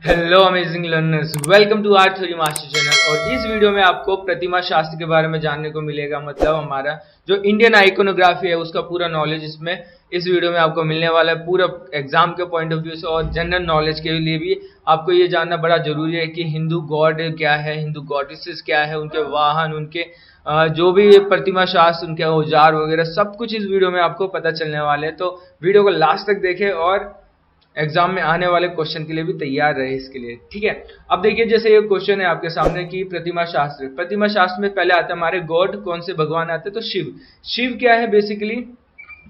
Hello amazing learners, welcome to art theory master channel. और इस video में आपको प्रतिमा शास्त्र के बारे में जानने को मिलेगा। मतलब हमारा जो इंडियन आइकोनोग्राफी है उसका पूरा नॉलेज इसमें इस वीडियो में आपको मिलने वाला है, पूरा एग्जाम के पॉइंट ऑफ व्यू से और जनरल नॉलेज के लिए भी आपको ये जानना बड़ा जरूरी है कि हिंदू गॉड क्या है, हिंदू गॉडेसेस क्या है, उनके वाहन, उनके जो भी प्रतिमा शास्त्र, उनके औजार वगैरह सब कुछ इस वीडियो में आपको पता चलने वाले हैं। तो वीडियो को लास्ट तक देखें और एग्जाम में आने वाले क्वेश्चन के लिए भी तैयार रहे इसके लिए। ठीक है, अब देखिए जैसे ये क्वेश्चन है आपके सामने कि प्रतिमा शास्त्र में पहले आता है हमारे गॉड, कौन से भगवान आते हैं, तो शिव। शिव क्या है बेसिकली,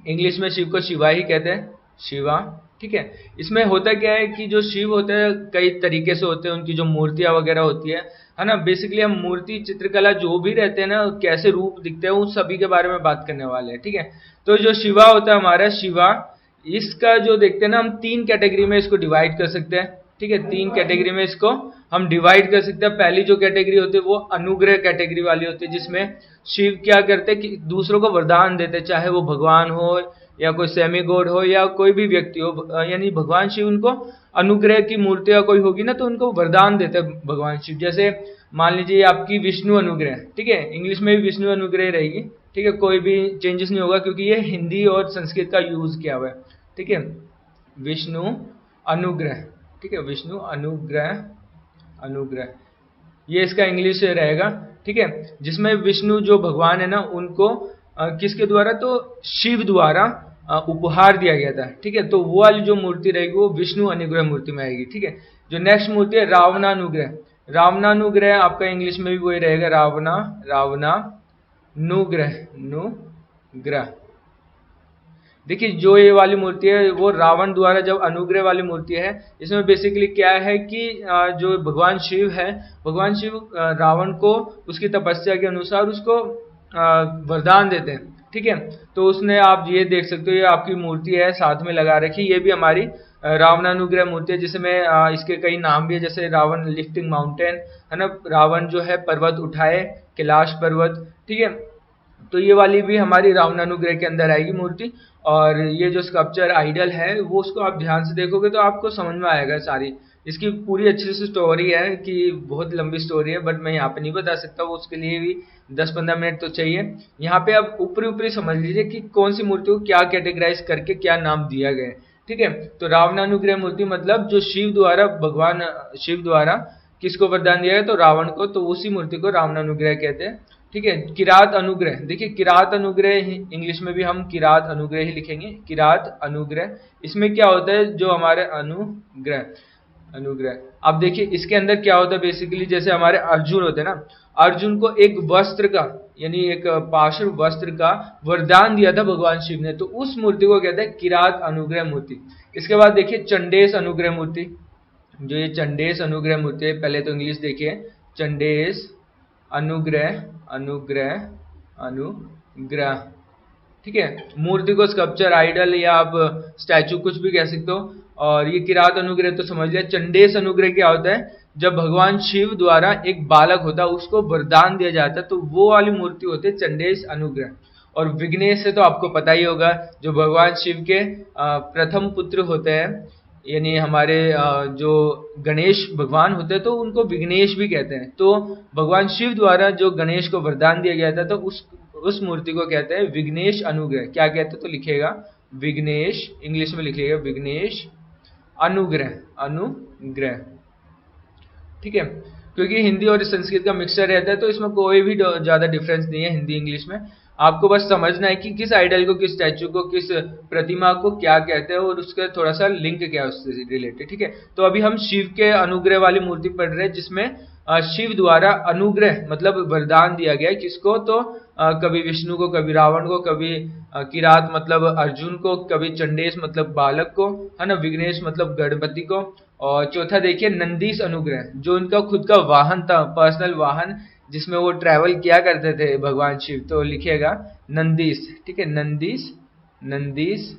इंग्लिश में शिव को शिवा ही कहते हैं, शिवा। ठीक है, इसमें होता क्या है कि जो शिव होते हैं कई तरीके से होते हैं, उनकी जो मूर्तियां वगैरह होती है ना। बेसिकली हम मूर्ति चित्रकला जो भी रहते हैं ना, कैसे रूप दिखते हैं, उन सभी के बारे में बात करने वाले हैं। ठीक है, तो जो शिवा होता है हमारा, शिवा, इसका जो देखते हैं ना, हम तीन कैटेगरी में इसको डिवाइड कर सकते हैं। ठीक है, तीन कैटेगरी में इसको हम डिवाइड कर सकते हैं। पहली जो कैटेगरी होती है वो अनुग्रह कैटेगरी वाली होती है, जिसमें शिव क्या करते हैं कि दूसरों को वरदान देते हैं, चाहे वो भगवान हो या कोई सेमी गॉड हो या कोई भी व्यक्ति हो, यानी भगवान शिव उनको अनुग्रह की मूर्तियां कोई होगी ना तो उनको वरदान देते हैं भगवान शिव। जैसे मान लीजिए आपकी विष्णु अनुग्रह, ठीक है, इंग्लिश में भी विष्णु अनुग्रह रहेगी। ठीक है, कोई भी चेंजेस नहीं होगा क्योंकि ये हिंदी और संस्कृत का यूज किया हुआ है। ठीक है, विष्णु अनुग्रह, ठीक है, विष्णु अनुग्रह, अनुग्रह ये इसका इंग्लिश रहेगा। ठीक है, जिसमें विष्णु जो भगवान है ना उनको किसके द्वारा, तो शिव द्वारा उपहार दिया गया था। ठीक है, तो वो वाली जो मूर्ति रहेगी वो विष्णु अनुग्रह मूर्ति में आएगी। ठीक है, जो नेक्स्ट मूर्ति है रावणानुग्रह। रावणानुग्रह आपका इंग्लिश में भी वही रहेगा, रावणानुग्रह, नुग्रह। देखिए जो ये वाली मूर्ति है वो रावण द्वारा जब अनुग्रह वाली मूर्ति है, इसमें बेसिकली क्या है कि जो भगवान शिव है, भगवान शिव रावण को उसकी तपस्या के अनुसार उसको वरदान देते हैं। ठीक है, तो उसने आप ये देख सकते हो, ये आपकी मूर्ति है साथ में लगा रखी, ये भी हमारी रावणानुग्रह मूर्ति है, जिसमें इसके कई नाम भी है, जैसे रावण लिफ्टिंग माउंटेन है ना, रावण जो है पर्वत उठाए, कैलाश पर्वत। ठीक है, तो ये वाली भी हमारी रावणानुग्रह के अंदर आएगी मूर्ति। और ये जो स्कल्पचर आइडल है वो उसको आप ध्यान से देखोगे तो आपको समझ में आएगा सारी, इसकी पूरी अच्छी सी स्टोरी है कि बहुत लंबी स्टोरी है, बट मैं यहाँ पे नहीं बता सकता, वो उसके लिए भी 10-15 मिनट तो चाहिए। यहाँ पे आप ऊपरी ऊपरी समझ लीजिए कि कौन सी मूर्ति को क्या कैटेगराइज करके क्या नाम दिया गया है। ठीक है, तो रावणानुग्रह मूर्ति मतलब जो शिव द्वारा, भगवान शिव द्वारा किसको वरदान दिया है, तो रावण को, तो उसी मूर्ति को रावणानुग्रह कहते हैं। ठीक है, किरात अनुग्रह, देखिए किरात अनुग्रह इंग्लिश में भी हम किरात अनुग्रह ही लिखेंगे, किरात अनुग्रह। इसमें क्या होता है, जो हमारे अनुग्रह, अनुग्रह, अब देखिए इसके अंदर क्या होता है बेसिकली, जैसे हमारे अर्जुन होते हैं ना, अर्जुन को एक वस्त्र का, यानी एक पाशुर वस्त्र का वरदान दिया था भगवान शिव ने, तो उस मूर्ति को कहते हैं किरात अनुग्रह मूर्ति। इसके बाद देखिए चंडेस अनुग्रह मूर्ति। जो ये चंडेस अनुग्रह मूर्ति है, पहले तो इंग्लिश देखिए, चंडेस अनुग्रह, अनुग्रह, अनुग्रह। ठीक है, मूर्ति को स्कल्पचर आइडल या आप स्टैचू कुछ भी कह सकते हो। और ये किरात अनुग्रह तो समझ लिया। चंडेस अनुग्रह क्या होता है, जब भगवान शिव द्वारा एक बालक होता है उसको वरदान दिया जाता है, तो वो वाली मूर्ति होती है चंडेस अनुग्रह। और विघ्नेश से तो आपको पता ही होगा, जो भगवान शिव के प्रथम पुत्र होते हैं, यानी हमारे जो गणेश भगवान होते हैं तो उनको विघ्नेश भी कहते हैं। तो भगवान शिव द्वारा जो गणेश को वरदान दिया गया था, तो उस मूर्ति को कहते हैं विघ्नेश अनुग्रह। क्या कहते हैं, तो लिखेगा विघ्नेश, इंग्लिश में लिखिएगा विघ्नेश अनुग्रह, अनुग्रह। ठीक है, क्योंकि हिंदी और संस्कृत का मिक्सचर रहता है तो इसमें कोई भी ज्यादा डिफरेंस नहीं है हिंदी इंग्लिश में। आपको बस समझना है कि किस आइडल को, किस स्टैचू को, किस प्रतिमा को क्या कहते हैं और उसका थोड़ा सा लिंक क्या है उससे रिलेटेड। ठीक है, तो अभी हम शिव के अनुग्रह वाली मूर्ति पढ़ रहे हैं, जिसमें शिव द्वारा अनुग्रह मतलब वरदान दिया गया है किसको, तो कभी विष्णु को, कभी रावण को, कभी किरात मतलब अर्जुन को, कभी चंडेस मतलब बालक को, है ना, विघ्नेश मतलब गणपति को। और चौथा देखिए नंदीस अनुग्रह, जो इनका खुद का वाहन था, पर्सनल वाहन, जिसमें वो ट्रैवल किया करते थे भगवान शिव, तो लिखिएगा नंदीस। ठीक है, नंदीस, नंदीस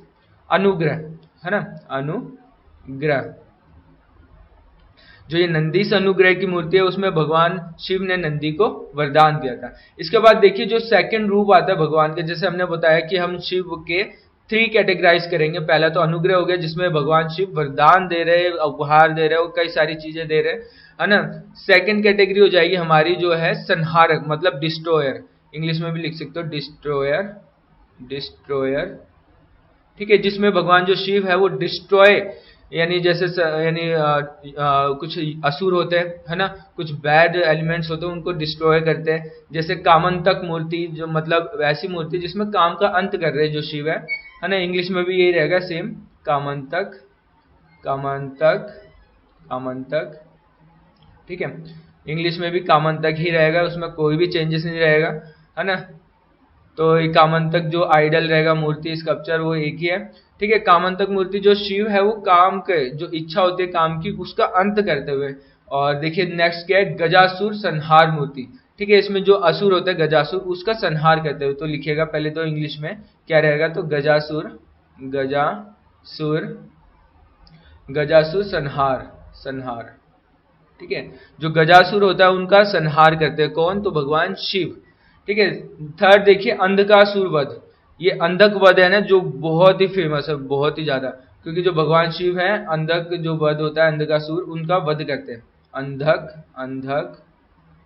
अनुग्रह, है ना, अनुग्रह। जो ये नंदीस अनुग्रह की मूर्ति है उसमें भगवान शिव ने नंदी को वरदान दिया था। इसके बाद देखिए जो सेकंड रूप आता है भगवान के, जैसे हमने बताया कि हम शिव के 3 कैटेगराइज करेंगे। पहला तो अनुग्रह हो गया, जिसमें भगवान शिव वरदान दे रहे, उपहार दे रहे और कई सारी चीजें दे रहे, है ना। सेकंड कैटेगरी हो जाएगी हमारी जो है संहारक, मतलब डिस्ट्रॉयर, इंग्लिश में भी लिख सकते हो डिस्ट्रॉयर, डिस्ट्रॉयर, ठीक है, जिसमें भगवान जो शिव है वो डिस्ट्रॉय, यानी जैसे यानी कुछ असुर होते हैं, है ना, कुछ बैड एलिमेंट्स होते हैं, उनको डिस्ट्रॉय करते हैं। जैसे कामंतक मूर्ति, जो मतलब वैसी मूर्ति जिसमें काम का अंत कर रहे हैं जो शिव है ना। इंग्लिश में भी यही रहेगा सेम, कामंतक, कामंतक, कामंतक, ठीक है, इंग्लिश में भी कामंतक ही रहेगा, उसमें कोई भी चेंजेस नहीं रहेगा, है ना। तो ये कामंतक जो आइडल रहेगा, मूर्ति, स्कल्पचर, वो एक ही है, ठीक है। कामंतक मूर्ति जो शिव है वो काम के जो इच्छा होती है काम की, उसका अंत करते हुए। और देखिए नेक्स्ट क्या है, गजासुर संहार मूर्ति, ठीक है, इसमें जो असुर होता है गजासुर, उसका संहार करते हुए। तो लिखिएगा पहले तो इंग्लिश में क्या रहेगा, तो गजासुर, गजासुर, गजासुर संहार, संहार, ठीक है। जो गजासुर होता है उनका संहार करते हैं कौन, तो भगवान शिव, ठीक है। थर्ड देखिए अंधकासुर वध, ये अंधक वध है ना, जो बहुत ही फेमस है, बहुत ही ज्यादा, क्योंकि जो भगवान शिव है अंधक जो वध होता है अंधकासुर, उनका वध करते हैं। अंधक, अंधक,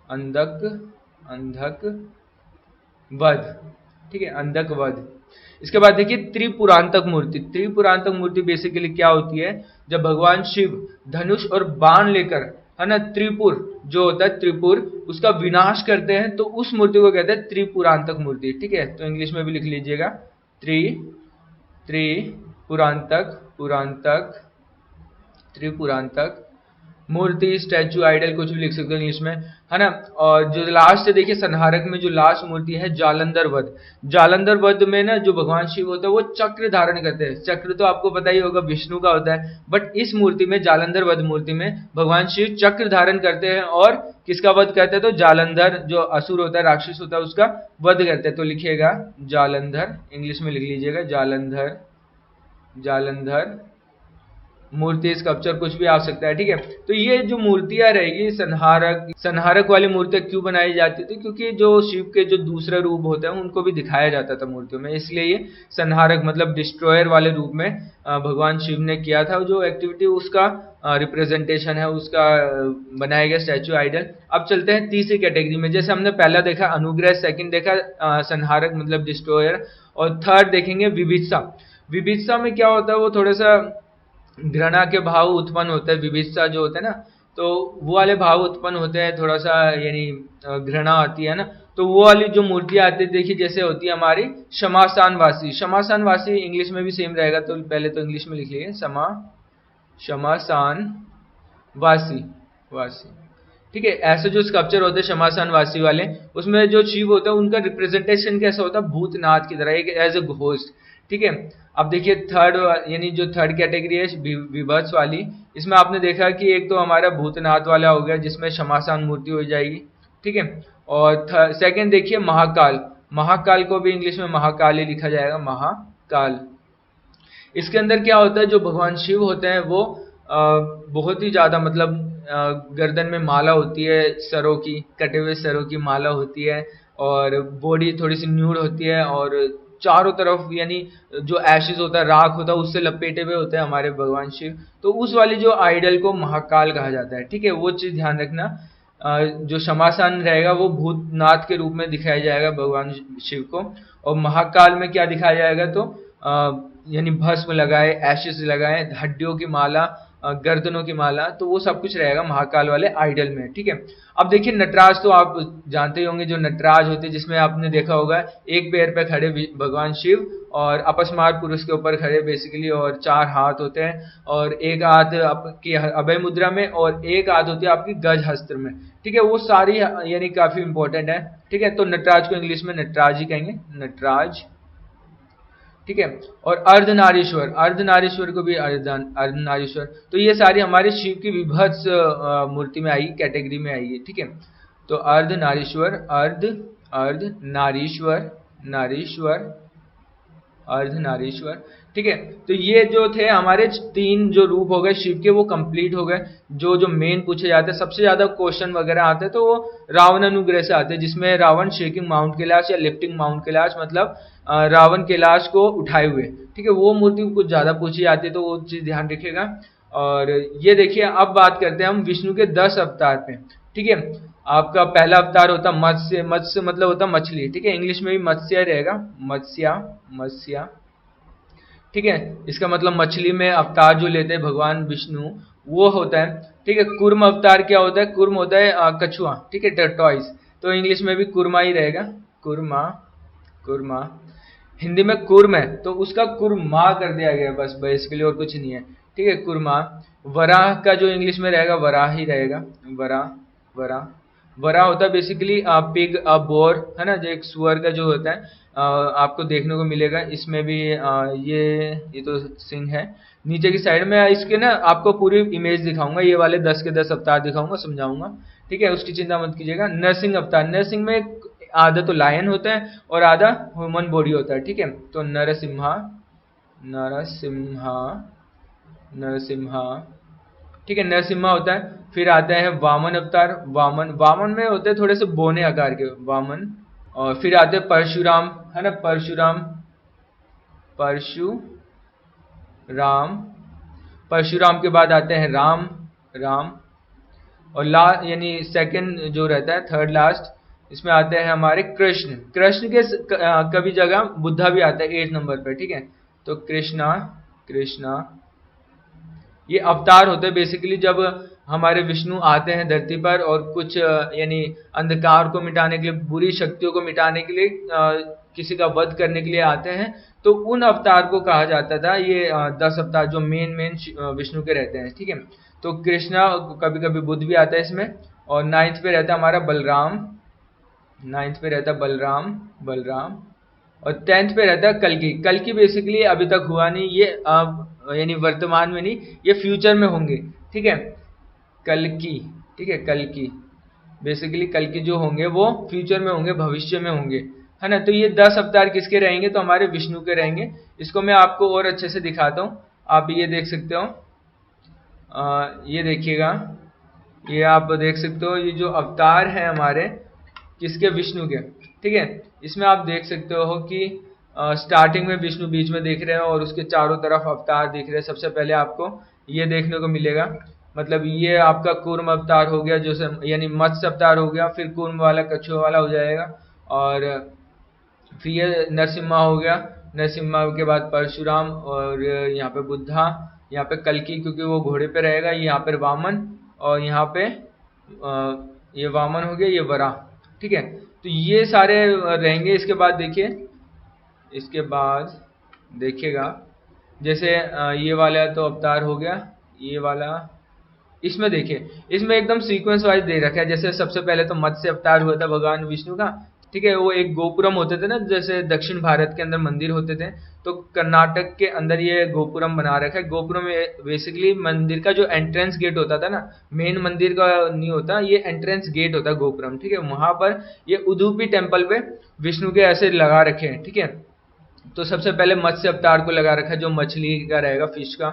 अंधक, अंधक वध, ठीक है, अंधक वध। इसके बाद देखिए त्रिपुरांतक मूर्ति। त्रिपुरांतक मूर्ति बेसिकली क्या होती है, जब भगवान शिव धनुष और बाण लेकर, है ना, त्रिपुर जो होता है त्रिपुर, उसका विनाश करते हैं, तो उस मूर्ति को कहते हैं त्रिपुरांतक मूर्ति, ठीक है। तो इंग्लिश में भी लिख लीजिएगा त्रिपुरांतक, पुरांतक, त्रिपुरांतक मूर्ति, स्टैचू, आइडल, कुछ भी लिख सकते हो इंग्लिश में, है ना। और जो लास्ट है देखिए संहारक में जो लास्ट मूर्ति है जालंधर वध। जालंधर वध में ना जो भगवान शिव होता है वो चक्र धारण करते हैं। चक्र तो आपको पता ही होगा विष्णु का होता है, बट इस मूर्ति में जालंधर वध मूर्ति में भगवान शिव चक्र धारण करते हैं और किसका वध करते हैं, तो जालंधर जो असुर होता है, राक्षस होता है, उसका वध करते हैं। तो लिखिएगा जालंधर, इंग्लिश में लिख लीजिएगा जालंधर, जालंधर मूर्ति, स्कल्पचर, कुछ भी आ सकता है, ठीक है। तो ये जो मूर्तियां रहेगी संहारक, संहारक वाली मूर्तियां क्यों बनाई जाती थी, क्योंकि जो शिव के जो दूसरे रूप होते हैं उनको भी दिखाया जाता था मूर्तियों में, इसलिए ये संहारक मतलब डिस्ट्रॉयर वाले रूप में भगवान शिव ने किया था। जो एक्टिविटी उसका रिप्रेजेंटेशन है, उसका बनाया गया स्टैचू, आइडल। अब चलते हैं तीसरी कैटेगरी में। जैसे हमने पहला देखा अनुग्रह, सेकंड देखा संहारक मतलब डिस्ट्रॉयर, और थर्ड देखेंगे विभित्सा। विभित्सा में क्या होता है, वो थोड़ा सा घृणा के भाव उत्पन्न होते हैं, विभित्सा जो होता है ना, तो वो वाले भाव उत्पन्न होते हैं, थोड़ा सा यानी घृणा आती है ना। तो वो वाली जो मूर्तियां आती है देखिए, जैसे होती है हमारी शमासान वासी। शमासान वासी इंग्लिश में भी सेम रहेगा, तो पहले तो इंग्लिश में लिख लीजिए शमासान वासी, वासी, ठीक है। ऐसे जो स्कल्पचर होते हैं शमासान वासी वाले, उसमें जो शिव होता है उनका रिप्रेजेंटेशन कैसा होता है, भूतनाथ की तरह, एक एज ए घोस्ट, ठीक है। अब देखिए थर्ड, यानी जो थर्ड कैटेगरी है विभत्स वाली, इसमें आपने देखा कि एक तो हमारा भूतनाथ वाला हो गया जिसमें शमासान मूर्ति हो जाएगी, ठीक है। और सेकंड देखिए महाकाल। महाकाल को भी इंग्लिश में महाकाल ही लिखा जाएगा, महाकाल। इसके अंदर क्या होता है, जो भगवान शिव होते हैं वो बहुत ही ज्यादा मतलब गर्दन में माला होती है सरों की, कटे हुए सरों की माला होती है, और बॉडी थोड़ी सी न्यूड होती है, और चारों तरफ यानी जो एशेस होता है, राख होता है, उससे लपेटे हुए होते हैं हमारे भगवान शिव। तो उस वाली जो आइडल को महाकाल कहा जाता है, ठीक है। वो चीज ध्यान रखना, जो शमासान रहेगा वो भूतनाथ के रूप में दिखाया जाएगा भगवान शिव को, और महाकाल में क्या दिखाया जाएगा, तो यानी भस्म लगाए, एशेस लगाए, हड्डियों की माला, गर्दनों की माला, तो वो सब कुछ रहेगा महाकाल वाले आइडल में, ठीक है। अब देखिए नटराज तो आप जानते ही होंगे, जो नटराज होते हैं जिसमें आपने देखा होगा एक पैर पे खड़े भगवान शिव और अपस्मार पुरुष के ऊपर खड़े बेसिकली, और 4 हाथ होते हैं, और एक हाथ आपकी अभय मुद्रा में और एक हाथ होती है आपकी गज हस्त्र में, ठीक है। वो सारी यानी काफी इंपॉर्टेंट है, ठीक है। तो नटराज को इंग्लिश में नटराज ही कहेंगे, नटराज, ठीक है। और अर्धनारीश्वर, अर्धनारीश्वर को भी अर्धनारीश्वर। तो ये सारी हमारे शिव की विभत्स मूर्ति में आई, कैटेगरी में आई है, ठीक है। तो अर्धनारीश्वर, अर्धनारीश्वर, नारीश्वर, अर्धनारीश्वर, ठीक है। तो ये जो थे हमारे 3 जो रूप हो गए शिव के, वो कंप्लीट हो गए। जो जो मेन पूछे जाते हैं, सबसे ज्यादा क्वेश्चन वगैरह आते हैं तो वो रावण अनुग्रह से आते हैं, जिसमें रावण शेकिंग माउंट कैलाश या लिफ्टिंग माउंट कैलाश, मतलब रावण कैलाश को उठाए हुए, ठीक है, वो मूर्ति कुछ ज्यादा पूछी जाती है, तो वो चीज ध्यान रखिएगा। और ये देखिए, अब बात करते हैं हम विष्णु के 10 अवतार पे, ठीक है। आपका पहला अवतार होता मत्स्य, मत्स्य मतलब होता मछली, ठीक है, इंग्लिश में भी मत्स्य रहेगा, मत्स्या, मत्स्या, ठीक है। इसका मतलब मछली में अवतार जो लेते हैं भगवान विष्णु, वो होता है, ठीक है। कूर्म अवतार क्या होता है? कूर्म होता है कछुआ, ठीक है, टर्टॉइस, तो इंग्लिश में भी कुर्मा ही रहेगा, कुर्मा, कुर्मा। हिंदी में कुर्म है तो उसका कुर्मा कर दिया गया है, बस बेसिकली, और कुछ नहीं है, ठीक है, कुर्मा। वराह का जो इंग्लिश में रहेगा वराह ही रहेगा, वराह, वराह। वरा होता है बेसिकली पिग, बोर, है ना, जो एक सुअर का जो होता है, आपको देखने को मिलेगा इसमें भी। ये तो सिंह है। नीचे की साइड में इसके ना आपको पूरी इमेज दिखाऊंगा, ये वाले 10 के 10 अवतार दिखाऊंगा, समझाऊंगा, ठीक है, उसकी चिंता मत कीजिएगा। नरसिंह अवतार, नरसिंह में आधा तो लायन होता है और आधा ह्यूमन बॉडी होता है, ठीक है। तो नरसिम्हा, नरसिम्हा, नरसिम्हा, ठीक है, नरसिम्हा होता है। फिर आता है वामन अवतार, वामन, वामन में होते हैं थोड़े से बोने आकार के, वामन। और फिर आते हैं परशुराम, है ना, परशुराम, परशुराम। परशुराम के बाद आते हैं राम, राम। और यानी सेकंड जो रहता है, थर्ड लास्ट, इसमें आते हैं हमारे कृष्ण। कृष्ण के कभी जगह बुद्धा भी आता है 8 नंबर पर, ठीक है। तो कृष्णा, कृष्णा, ये अवतार होते हैं बेसिकली जब हमारे विष्णु आते हैं धरती पर, और कुछ यानी अंधकार को मिटाने के लिए, बुरी शक्तियों को मिटाने के लिए, किसी का वध करने के लिए आते हैं, तो उन अवतार को कहा जाता था ये 10 अवतार जो मेन मेन विष्णु के रहते हैं, ठीक है। तो कृष्णा, कभी कभी बुद्ध भी आता है इसमें। और 9th पे रहता है हमारा बलराम, 9th पे रहता है बलराम, बलराम। और 10th पे रहता है कल्कि। कल्कि बेसिकली अभी तक हुआ नहीं, ये यानी वर्तमान में नहीं, ये फ्यूचर में होंगे, ठीक है, कल्कि, ठीक है, कल्कि। बेसिकली कल्कि जो होंगे वो फ्यूचर में होंगे, भविष्य में होंगे, है ना। तो ये 10 अवतार किसके रहेंगे? तो हमारे विष्णु के रहेंगे। इसको मैं आपको और अच्छे से दिखाता हूँ, आप ये देख सकते हो, ये देखिएगा, ये आप देख सकते हो, ये जो अवतार है हमारे किसके? विष्णु के, ठीक है। इसमें आप देख सकते हो कि स्टार्टिंग में विष्णु बीच में देख रहे हैं और उसके चारों तरफ अवतार दिख रहे हैं। सबसे पहले आपको ये देखने को मिलेगा, मतलब ये आपका कूर्म अवतार हो गया, जो यानी मत्स्य अवतार हो गया, फिर कूर्म वाला कछुआ वाला हो जाएगा, और फिर ये नरसिम्हा हो गया, नरसिम्हा के बाद परशुराम, और यहाँ पे बुद्धा, यहाँ पे कल्कि क्योंकि वो घोड़े पे रहेगा, यहाँ पे वामन, और यहाँ पे ये वामन हो गया, ये वराह, ठीक है। तो ये सारे रहेंगे। इसके बाद देखिए, इसके बाद देखिएगा, जैसे ये वाला तो अवतार हो गया, ये वाला, इसमें देखिए, इसमें एकदम सीक्वेंस वाइज दे रखा है। जैसे सबसे पहले तो मत्स्य अवतार हुआ था भगवान विष्णु का, ठीक है, वो एक गोपुरम होते थे ना, जैसे दक्षिण भारत के अंदर मंदिर होते थे, तो कर्नाटक के अंदर ये गोपुरम बना रखा है। गोपुरम बेसिकली मंदिर का जो एंट्रेंस गेट होता था ना, मेन मंदिर का नहीं होता, ये एंट्रेंस गेट होता है गोपुरम, ठीक है। वहां पर ये उदुपी टेम्पल पे विष्णु के ऐसे लगा रखे हैं, ठीक है। तो सबसे पहले मत्स्य अवतार को लगा रखा है, जो मछली का रहेगा, फिश का।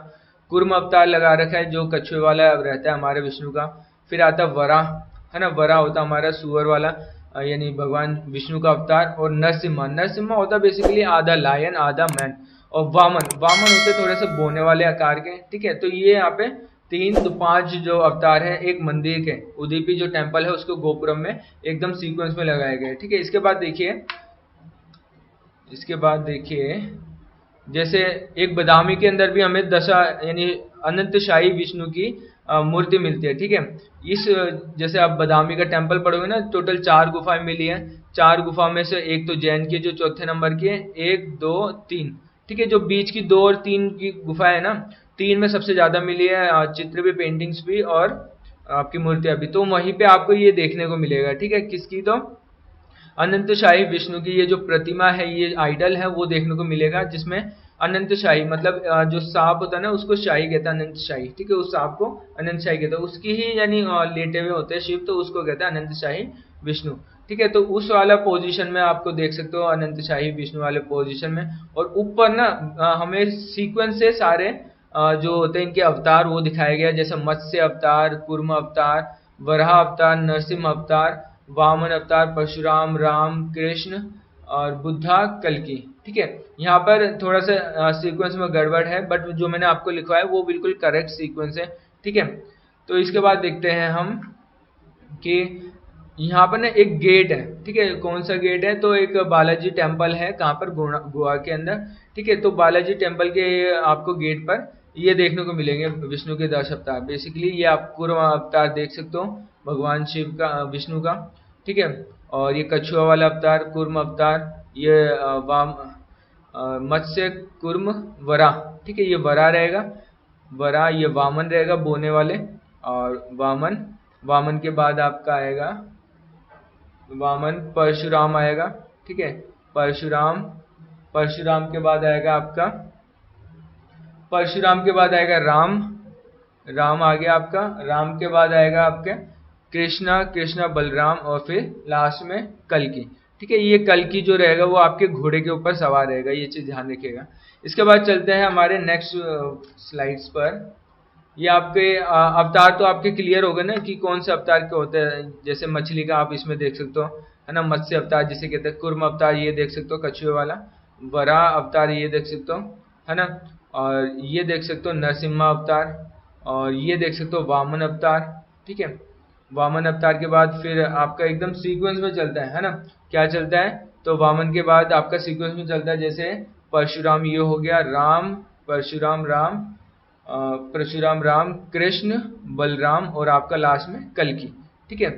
कूर्म अवतार लगा रखा है, जो कछुए वाला रहता है हमारे विष्णु का। फिर आता वराह, है ना, वराह होता हमारा सुअर वाला, यानी भगवान विष्णु का अवतार। और नरसिम्हा, नरसिम्हा होता बेसिकली आधा लायन आधा मैन। और वामन, वामन होते थोड़े से बोने वाले आकार के, ठीक है। तो ये यहाँ पे 3 तो 5 जो अवतार है एक मंदिर के, उदुपी जो टेम्पल है उसको गोपुरम में एकदम सीक्वेंस में लगाए गए, ठीक है। इसके बाद देखिए, इसके बाद देखिए, जैसे एक बदामी के अंदर भी हमें दशा यानी अनंतशाही विष्णु की मूर्ति मिलती है, ठीक है। इस जैसे आप बदामी का टेम्पल पढ़ोगे ना, टोटल 4 गुफाएं मिली हैं। 4 गुफा में से एक तो जैन की, जो चौथे नंबर की है, 1 2 3, ठीक है। जो बीच की 2 और 3 की गुफा है ना, 3 में सबसे ज्यादा मिली है, चित्र भी, पेंटिंग्स भी, और आपकी मूर्तियां भी। तो वहीं पे आपको ये देखने को मिलेगा, ठीक है, किसकी? तो अनंतशाही विष्णु की ये जो प्रतिमा है, ये आइडल है, वो देखने को मिलेगा, जिसमें अनंतशाही मतलब जो सांप होता है ना, उसको शाही कहता है, अनंतशाही, ठीक है। उस सांप को अनंतशाही कहता है, उसकी ही यानी लेटे हुए होते हैं शिव, तो उसको कहता है अनंतशाही विष्णु, ठीक ठीक है। तो उस वाला पोजीशन में आपको देख सकते हो अनंतशाही विष्णु वाले पोजीशन में। और ऊपर ना हमें सीक्वेंस से सारे जो होते हैं इनके अवतार वो दिखाया गया, जैसे मत्स्य अवतार, कूर्म अवतार, वराह अवतार, नरसिंह अवतार, वामन अवतार, परशुराम, राम, कृष्ण और बुद्धा, कल्कि। ठीक है, यहाँ पर थोड़ा सा सीक्वेंस में गड़बड़ है, बट जो मैंने आपको लिखवाया वो बिल्कुल करेक्ट सीक्वेंस है। ठीक है, तो इसके बाद देखते हैं हम कि यहाँ पर ना एक गेट है। ठीक है, कौन सा गेट है? तो एक बालाजी टेम्पल है, कहाँ पर? गोवा के अंदर। ठीक है, तो बालाजी टेम्पल के आपको गेट पर ये देखने को मिलेंगे विष्णु के 10 अवतार। बेसिकली ये आप पूर्व अवतार देख सकते हो भगवान शिव का, विष्णु का। ठीक है, और ये कछुआ वाला अवतार कूर्म अवतार, ये मत्स्य, कूर्म, वराह। ठीक है, ये वराह रहेगा, वराह। ये वामन रहेगा, बोने वाले, और वामन। वामन के बाद आपका आएगा वामन, परशुराम आएगा। ठीक है, परशुराम। परशुराम के बाद आएगा आपका, परशुराम के बाद आएगा राम। राम आ गया आपका। राम के बाद आएगा आपके कृष्णा, कृष्णा, बलराम, और फिर लास्ट में कल्कि। ठीक है, ये कल्कि जो रहेगा वो आपके घोड़े के ऊपर सवार रहेगा, ये चीज ध्यान रखिएगा। इसके बाद चलते हैं हमारे नेक्स्ट स्लाइड्स पर। ये आपके अवतार तो आपके क्लियर हो गए ना कि कौन से अवतार के होते हैं। जैसे मछली का आप इसमें देख सकते हो, है ना, मत्स्य अवतार जिसे कहते हैं। कूर्म अवतार ये देख सकते हो, कछुए वाला। वराह अवतार ये देख सकते हो, है ना, और ये देख सकते हो नरसिम्हा अवतार, और ये देख सकते हो वामन अवतार। ठीक है, वामन अवतार के बाद फिर आपका एकदम सीक्वेंस में चलता है ना, क्या चलता है? तो वामन के बाद आपका सीक्वेंस में चलता है, जैसे परशुराम ये हो गया, राम, परशुराम, राम, परशुराम, राम, कृष्ण, बलराम, और आपका लास्ट में कल्कि। ठीक है,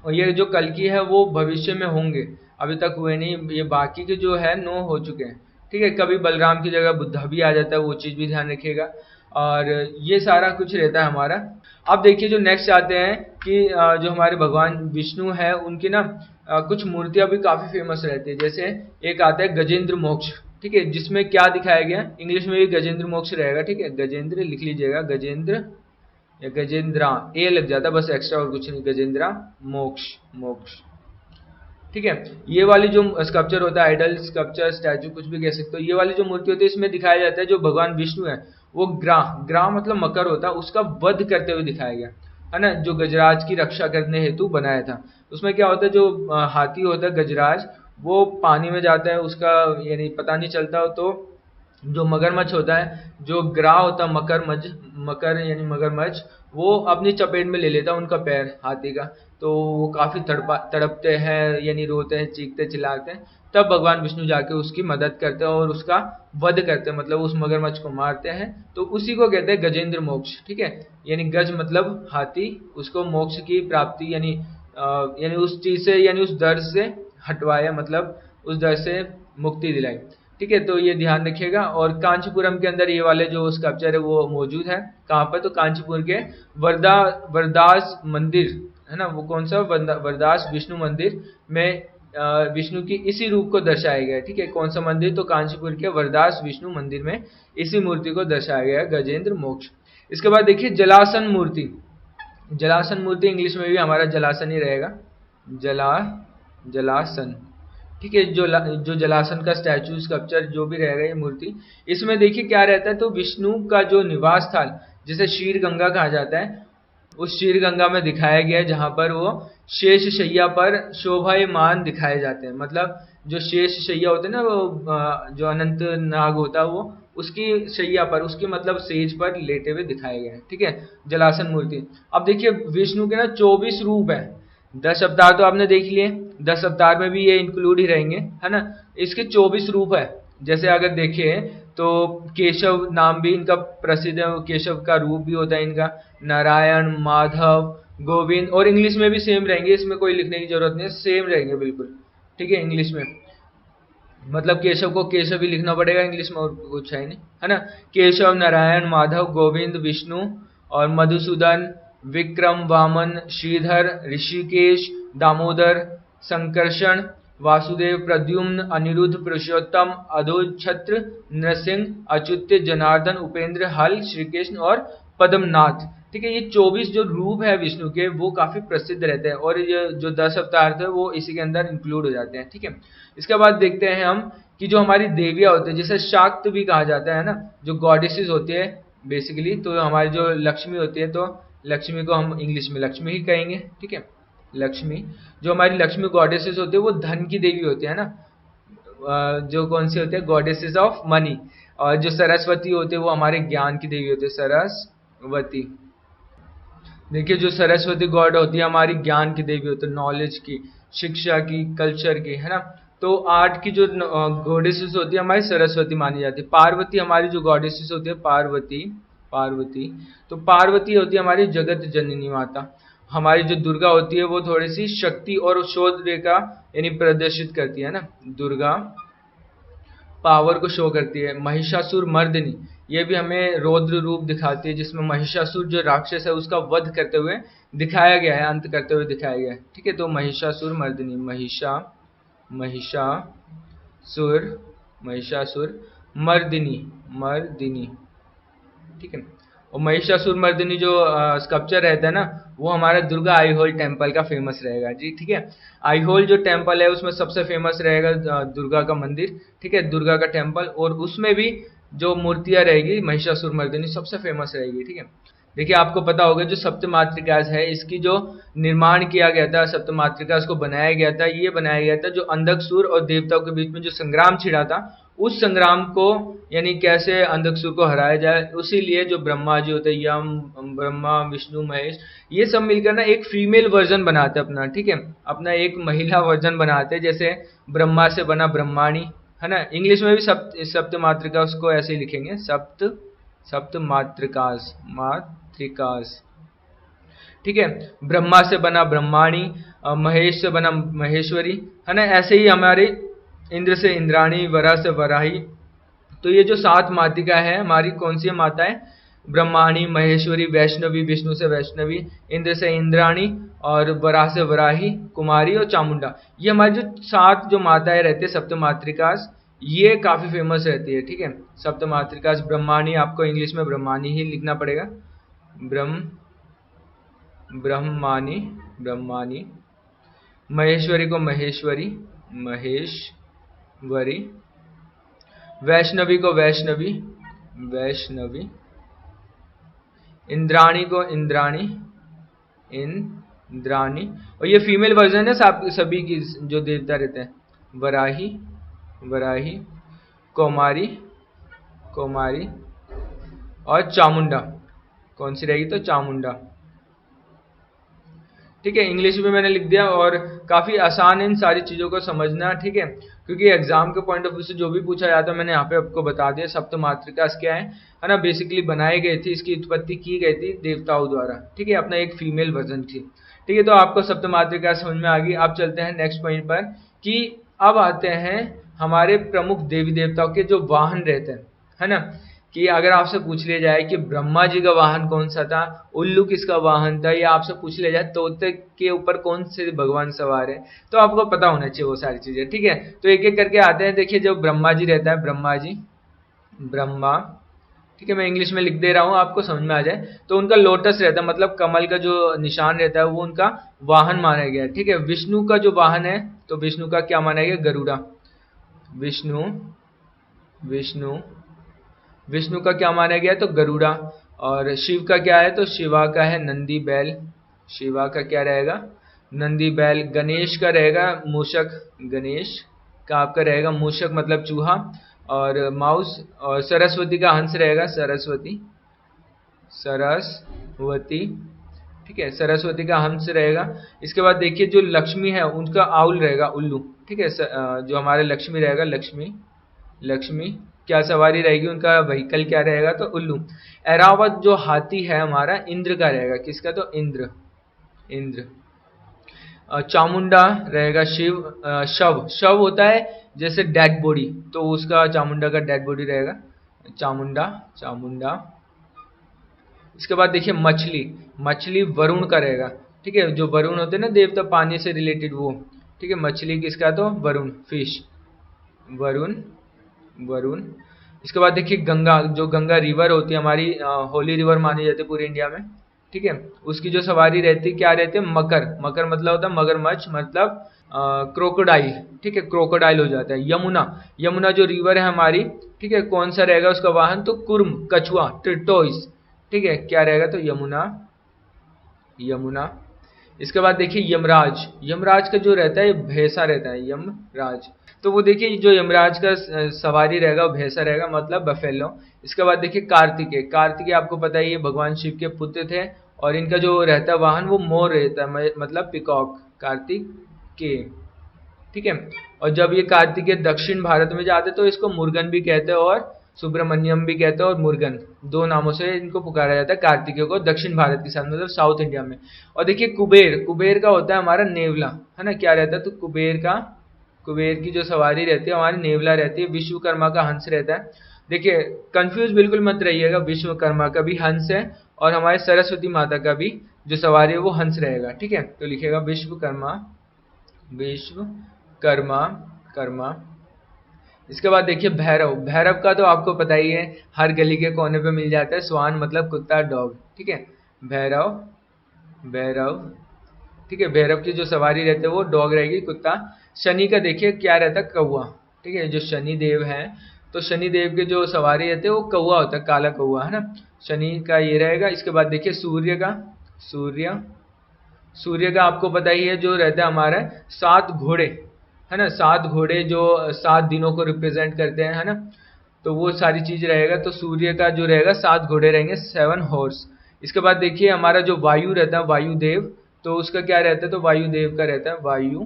और ये जो कल्कि है वो भविष्य में होंगे, अभी तक हुए नहीं। ये बाकी के जो है 9 हो चुके हैं। ठीक है, कभी बलराम की जगह बुद्धा भी आ जाता है, वो चीज भी ध्यान रखिएगा। और ये सारा कुछ रहता है हमारा। अब देखिए जो नेक्स्ट आते हैं कि जो हमारे भगवान विष्णु है उनकी ना कुछ मूर्तियां भी काफी फेमस रहती है। जैसे एक आता है गजेंद्र मोक्ष। ठीक है, जिसमें क्या दिखाया गया, इंग्लिश में भी गजेंद्र मोक्ष रहेगा। ठीक है, गजेंद्र लिख लीजिएगा, गजेंद्र या गजेंद्रा, ए लग जाता बस, एक्स्ट्रा और कुछ नहीं, गजेंद्रा मोक्ष, मोक्ष। ठीक है, ये वाली जो स्कल्पचर होता है, आइडल, स्कल्पचर, स्टैचू, कुछ भी कह सकते हो, ये वाली जो मूर्ति होती है इसमें दिखाया जाता है जो भगवान विष्णु है वो ग्राह मतलब मकर होता है, उसका वध करते हुए दिखाया गया, है ना, जो गजराज की रक्षा करने हेतु बनाया था। उसमें क्या होता है, जो हाथी होता है गजराज, वो पानी में जाता है, उसका यानी पता नहीं चलता। तो जो मगरमच्छ होता है, जो ग्राह होता है मकर यानी मगरमच्छ, वो अपनी चपेट में ले लेता है उनका पैर हाथी का। तो वो काफी तड़पते हैं, यानी रोते हैं, चीखते चिल्लाते हैं। तब भगवान विष्णु जाके उसकी मदद करते हैं और उसका वध करते हैं, मतलब उस मगरमच्छ को मारते हैं। तो उसी को कहते हैं गजेंद्र मोक्ष। ठीक है, यानी गज मतलब हाथी, उसको मोक्ष की प्राप्ति यानी उस चीज से, यानी उस दर्द से हटवाया, मतलब उस दर्द से मुक्ति दिलाई। ठीक है, तो ये ध्यान रखिएगा। और कांचीपुरम के अंदर ये वाले जो स्कल्पचर है वो मौजूद है। कहाँ पर? तो कांचीपुर के वरदास मंदिर, है ना, वो कौन सा? वरदास विष्णु मंदिर में विष्णु की इसी रूप को दर्शाया गया है। ठीक है, कौन सा मंदिर? तो कांचीपुर के वरदास विष्णु मंदिर में इसी मूर्ति को दर्शाया गया है, गजेंद्र मोक्ष। इसके बाद देखिए जलासन मूर्ति। जलासन मूर्ति इंग्लिश में भी हमारा जलासन ही रहेगा, जलासन। ठीक है, जो जलासन का स्टैचू, स्कल्पचर जो भी रहेगा ये मूर्ति, इसमें देखिए क्या रहता है, तो विष्णु का जो निवास स्थल, जिसे शीर गंगा कहा जाता है, उस शीर गंगा में दिखाया गया है, जहां पर वो शेष शैया पर शोभायमान दिखाए जाते हैं। मतलब जो शेष शैया होते हैं ना, वो जो अनंत नाग होता है, वो उसकी शैया पर, उसकी मतलब सेज पर लेटे हुए दिखाए गए हैं। ठीक है, जलासन मूर्ति। अब देखिए विष्णु के ना 24 रूप है। 10 अवतार तो आपने देख लिए, 10 अवतार में भी ये इंक्लूड ही रहेंगे, है ना। इसके 24 रूप है। जैसे अगर देखें तो केशव नाम भी इनका प्रसिद्ध है, केशव का रूप भी होता है इनका, नारायण, माधव, गोविंद, और इंग्लिश में भी सेम रहेंगे, इसमें कोई लिखने की जरूरत नहीं है, सेम रहेंगे बिल्कुल। ठीक है, इंग्लिश में मतलब केशव को केशव ही लिखना पड़ेगा इंग्लिश में, और कुछ है नहीं, है ना। केशव, नारायण, माधव, गोविंद, विष्णु, और मधुसूदन, विक्रम, वामन, श्रीधर, ऋषिकेश, दामोदर, संकर्षण, वासुदेव, प्रद्युम्न, अनिरुद्ध, पुरुषोत्तम, अधोछत्र, नृसिंह, अच्युत, जनार्दन, उपेंद्र, हल, श्रीकृष्ण और पद्मनाथ। ठीक है। ये 24 जो रूप है विष्णु के वो काफी प्रसिद्ध रहते हैं, और ये जो 10 अवतार थे वो इसी के अंदर इंक्लूड हो जाते हैं, ठीक है। इसके बाद देखते हैं हम कि जो हमारी देवियां होती है, जिसे शाक्त भी कहा जाता है ना, जो गॉडेसेस होती है बेसिकली, तो हमारी जो लक्ष्मी होती है, तो लक्ष्मी को हम इंग्लिश में लक्ष्मी ही कहेंगे, ठीक है। लक्ष्मी, जो हमारी लक्ष्मी गॉडेसेस होती है वो धन की देवी होती है ना, जो कौन सी होती है, गॉडेसेस ऑफ मनी। और जो सरस्वती होते हैं वो हमारे ज्ञान की देवी होते हैं, सरस्वती। देखिए जो सरस्वती गॉड होती है हमारी ज्ञान की देवी होती है, नॉलेज की, शिक्षा की, कल्चर की, है ना। तो आर्ट की जो गॉडेसेस होती है हमारी सरस्वती मानी जाती है। पार्वती हमारी जो गॉडेसेस होती है, पार्वती, पार्वती, तो पार्वती होती है हमारी जगत जननी माता। हमारी जो दुर्गा होती है वो थोड़ी सी शक्ति और शौर्य का यानी प्रदर्शित करती है ना, दुर्गा पावर को शो करती है। महिषासुर मर्दिनी, ये भी हमें रौद्र रूप दिखाती है, जिसमें महिषासुर जो राक्षस है उसका वध करते हुए दिखाया गया है, अंत करते हुए दिखाया गया है, ठीक है। तो महिषासुर मर्दिनी, महिषासुर, महिषासुर मर्दिनी, मर्दिनी, ठीक है। और महिषासुर मर्दिनी जो स्कल्पचर रहता है ना, वो हमारा दुर्गा आईहोल टेम्पल का फेमस रहेगा जी, ठीक है। आईहोल जो टेम्पल है उसमें सबसे फेमस रहेगा दुर्गा का मंदिर, ठीक है, दुर्गा का टेम्पल, और उसमें भी जो मूर्तियां रहेगी महिषासुर मर्दिनी सबसे फेमस रहेगी, ठीक है। देखिए आपको पता होगा जो सप्तमातृकास है, इसकी जो निर्माण किया गया था, सप्तमातृकास को बनाया गया था, ये बनाया गया था जो अंधकसुर और देवताओं के बीच में जो संग्राम छिड़ा था, उस संग्राम को यानी कैसे अंधकसुर को हराया जाए, उसी लिए जो ब्रह्मा जी होते हैं, यम, ब्रह्मा, विष्णु, महेश, ये सब मिलकर ना एक फीमेल वर्जन बनाते हैं अपना, ठीक है, अपना एक महिला वर्जन बनाते हैं। जैसे ब्रह्मा से बना ब्रह्माणी, है ना। इंग्लिश में भी सप्त मातृकास को ऐसे ही लिखेंगे, सप्त मातृकास, मातृकास, ठीक है। ब्रह्मा से बना ब्रह्माणी, महेश से बना महेश्वरी, है ना। ऐसे ही हमारे इंद्र से इंद्राणी, वरा से वराही। तो ये जो 7 मातृका है हमारी, कौन सी माता है, ब्रह्माणी, महेश्वरी, वैष्णवी, विष्णु से वैष्णवी, इंद्र से इंद्राणी, और वरा से वराही, कुमारी और चामुंडा। ये हमारी जो 7 जो माताएं रहती है सप्त मातृकास, ये काफी फेमस रहती है, ठीक है। सप्त मातृकास, ब्रह्माणी आपको इंग्लिश में ब्रह्माणी ही लिखना पड़ेगा, ब्रह्माणी, ब्रह्माणी। महेश्वरी को महेश्वरी, महेश्वरी। वैष्णवी को वैष्णवी, वैष्णवी। इंद्राणी को इंद्राणी, इंद्राणी। और ये फीमेल वर्जन है सभी की जो देवता रहते हैं, वराही, वराही, कौमारी, कौमारी, और चामुंडा। कौन सी रहेगी, तो चामुंडा, ठीक है। इंग्लिश में मैंने लिख दिया, और काफी आसान है इन सारी चीजों को समझना, ठीक है, क्योंकि एग्जाम के पॉइंट ऑफ व्यू से जो भी पूछा जाता है मैंने यहाँ पे आपको बता दिया। सप्त मातृकास क्या है ना, बेसिकली बनाई गई थी, इसकी उत्पत्ति की गई थी देवताओं द्वारा, ठीक है, अपना एक फीमेल वर्जन थी, ठीक है। तो आपको सप्त मातृकास समझ में आ गई। अब चलते हैं नेक्स्ट पॉइंट पर, कि अब आते हैं हमारे प्रमुख देवी देवताओं के जो वाहन रहते हैं, है ना। कि अगर आपसे पूछ लिया जाए कि ब्रह्मा जी का वाहन कौन सा था, उल्लू किसका वाहन था, या आपसे पूछ लिया जाए तोते के ऊपर कौन से भगवान सवार है, तो आपको पता होना चाहिए वो सारी चीजें, ठीक है। तो एक एक करके आते हैं। देखिए जो ब्रह्मा जी रहता है, ब्रह्मा जी, ब्रह्मा, ठीक है, मैं इंग्लिश में लिख दे रहा हूं आपको समझ में आ जाए। तो उनका लोटस रहता है, मतलब कमल का जो निशान रहता है वो उनका वाहन माना गया है, ठीक है। विष्णु का जो वाहन है, तो विष्णु का क्या माना गया, गरुड़ा। विष्णु, विष्णु, विष्णु का क्या माना गया, तो गरुड़ा। और शिव का क्या है, तो शिवा का है नंदी बैल, शिवा का क्या रहेगा, नंदी बैल। गणेश का रहेगा मूषक, गणेश का आपका रहेगा मूषक मतलब चूहा और माउस। और सरस्वती का हंस रहेगा, सरस्वती, सरस्वती, ठीक है, सरस्वती का हंस रहेगा। इसके बाद देखिए जो लक्ष्मी है उनका आउल रहेगा, उल्लू, ठीक है। जो हमारे लक्ष्मी रहेगा, लक्ष्मी, लक्ष्मी क्या सवारी रहेगी, उनका व्हीकल क्या रहेगा, तो उल्लू। एरावत जो हाथी है हमारा इंद्र का रहेगा, किसका, तो इंद्र, इंद्र। चामुंडा रहेगा शिव, शव, शव होता है जैसे डेड बॉडी, तो उसका चामुंडा का डेड बॉडी रहेगा, चामुंडा, चामुंडा। इसके बाद देखिए मछली, मछली वरुण का रहेगा, ठीक है, जो वरुण होते हैं ना देवता पानी से रिलेटेड वो, ठीक है। मछली किसका, तो वरुण, फिश, वरुण, वरुण। इसके बाद देखिए गंगा, जो गंगा रिवर होती है हमारी, होली रिवर मानी जाती है पूरे इंडिया में, ठीक है, उसकी जो सवारी रहती क्या रहती है, मकर। मकर मतलब होता है मगरमच्छ, मतलब क्रोकोडाइल, ठीक है, क्रोकोडाइल हो जाता है। यमुना, यमुना जो रिवर है हमारी, ठीक है, कौन सा रहेगा उसका वाहन, तो कुर्म, कछुआ, टिर्टोइस, ठीक है, क्या रहेगा, तो यमुना, यमुना। इसके बाद देखिए यमराज, यमराज का जो रहता है भैंसा रहता है, यमराज। तो वो देखिए जो यमराज का सवारी रहेगा वो भैंसा रहेगा, मतलब बफेलो। इसके बाद देखिए कार्तिकेय, कार्तिकेय आपको पता ही है भगवान शिव के पुत्र थे, और इनका जो रहता है वाहन वो मोर रहता है, मतलब पिकॉक, कार्तिकेय, ठीक है। और जब ये कार्तिकेय दक्षिण भारत में जाते तो इसको मुर्गन भी कहते हैं और सुब्रमण्यम भी कहते हैं, और मुर्गन दो नामों से इनको पुकारा जाता है कार्तिकेय को, दक्षिण भारत के साथ, मतलब साउथ इंडिया में। और देखिए कुबेर, कुबेर का होता है हमारा नेवला, है ना, क्या रहता है, तो कुबेर का, कुबेर की जो सवारी रहती है हमारी नेवला रहती है। विश्वकर्मा का हंस रहता है। देखिए कंफ्यूज बिल्कुल मत रहिएगा, विश्वकर्मा का भी हंस है और हमारे सरस्वती माता का भी जो सवारी है वो हंस रहेगा, ठीक है। तो लिखेगा विश्वकर्मा, विश्वकर्मा, कर्मा। इसके बाद देखिए भैरव, भैरव का तो आपको पता ही है, हर गली के कोने पे मिल जाता है, स्वान मतलब कुत्ता, डॉग, ठीक है, भैरव, भैरव, ठीक है। भैरव की जो सवारी रहती है वो डॉग रहेगी, कुत्ता। शनि का देखिए क्या रहता है, कौवा, ठीक है, जो शनि देव है, तो शनि देव के जो सवारी रहते हैं वो कौवा होता है, काला कौवा, है ना, शनि का ये रहेगा। इसके बाद देखिए सूर्य का, सूर्य, सूर्य का आपको पता ही है जो रहता है हमारा 7 घोड़े, है ना, 7 घोड़े जो 7 दिनों को रिप्रेजेंट करते हैं, है ना, तो वो सारी चीज रहेगा। तो सूर्य का जो रहेगा 7 घोड़े रहेंगे, 7 हॉर्स। इसके बाद देखिए हमारा जो वायु रहता है, वायुदेव, तो उसका क्या रहता है, तो वायुदेव का रहता है वायु।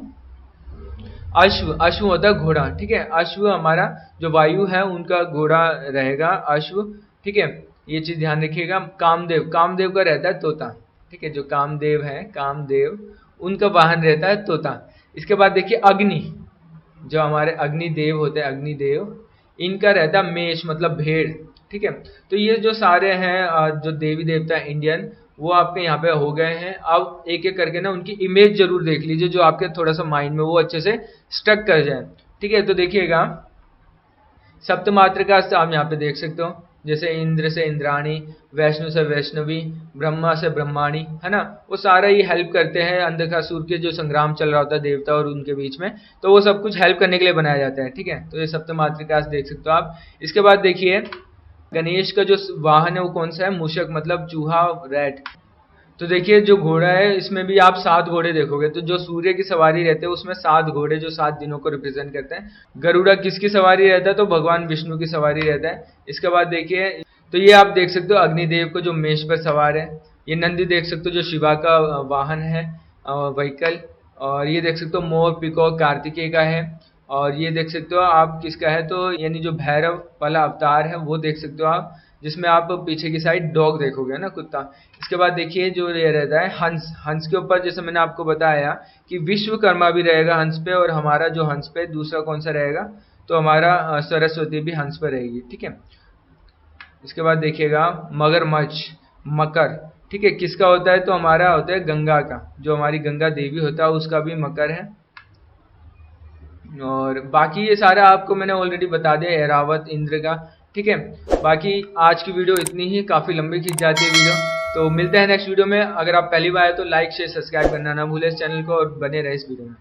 अश्व, अश्व होता है घोड़ा, ठीक है, अश्व हमारा जो वायु है उनका घोड़ा रहेगा अश्व, ठीक है, ये चीज ध्यान रखिएगा। कामदेव, कामदेव का रहता है तोता, ठीक है, जो कामदेव है, कामदेव, उनका वाहन रहता है तोता। इसके बाद देखिए अग्नि, जो हमारे अग्निदेव होते हैं, अग्निदेव, इनका रहता है मेष, मतलब भेड़, ठीक है। तो ये जो सारे हैं जो देवी देवता इंडियन, वो आपके यहाँ पे हो गए हैं। अब एक एक करके ना उनकी इमेज जरूर देख लीजिए, जो आपके थोड़ा सा माइंड में वो अच्छे से स्टक कर जाए, ठीक है। तो देखिएगा सप्तमातृका से आप यहाँ पे देख सकते हो, जैसे इंद्र से इंद्राणी, वैष्णु से वैष्णवी, ब्रह्मा से ब्रह्माणी, है ना, वो सारा ही हेल्प करते हैं। अंधकासुर के जो संग्राम चल रहा होता है देवता और उनके बीच में, तो वो सब कुछ हेल्प करने के लिए बनाया जाता है, ठीक है। तो ये सप्तमातृका से देख सकते हो आप। इसके बाद देखिए गणेश का जो वाहन है वो कौन सा है, मूषक, मतलब चूहा, रैट। तो देखिए जो घोड़ा है इसमें भी आप 7 घोड़े देखोगे, तो जो सूर्य की सवारी रहते हैं उसमें 7 घोड़े जो 7 दिनों को रिप्रेजेंट करते हैं। गरुड़ा किसकी सवारी रहता है, तो भगवान विष्णु की सवारी रहता है। इसके बाद देखिए, तो ये आप देख सकते हो अग्निदेव को जो मेष पर सवार है। ये नंदी देख सकते हो जो शिवा का वाहन है, व्हीकल। और ये देख सकते हो मोर, पिकॉक कार्तिकेय का है। और ये देख सकते हो आप किसका है, तो यानी जो भैरव वाला अवतार है वो देख सकते हो आप, जिसमें आप पीछे की साइड डॉग देखोगे ना, कुत्ता। इसके बाद देखिए जो ये रहता है हंस, हंस के ऊपर जैसे मैंने आपको बताया कि विश्वकर्मा भी रहेगा हंस पे, और हमारा जो हंस पे दूसरा कौन सा रहेगा, तो हमारा सरस्वती भी हंस पे रहेगी, ठीक है। इसके बाद देखिएगा मगरमच्छ, मकर, ठीक है, किसका होता है, तो हमारा होता है गंगा का, जो हमारी गंगा देवी होता है उसका भी मकर है। और बाकी ये सारा आपको मैंने ऑलरेडी बता दिया, ऐरावत, इंद्र का, ठीक है। बाकी आज की वीडियो इतनी ही, काफी लंबी खींच जाती है वीडियो। तो मिलते हैं नेक्स्ट वीडियो में। अगर आप पहली बार आए तो लाइक शेयर सब्सक्राइब करना ना भूलें इस चैनल को, और बने रहे इस वीडियो में।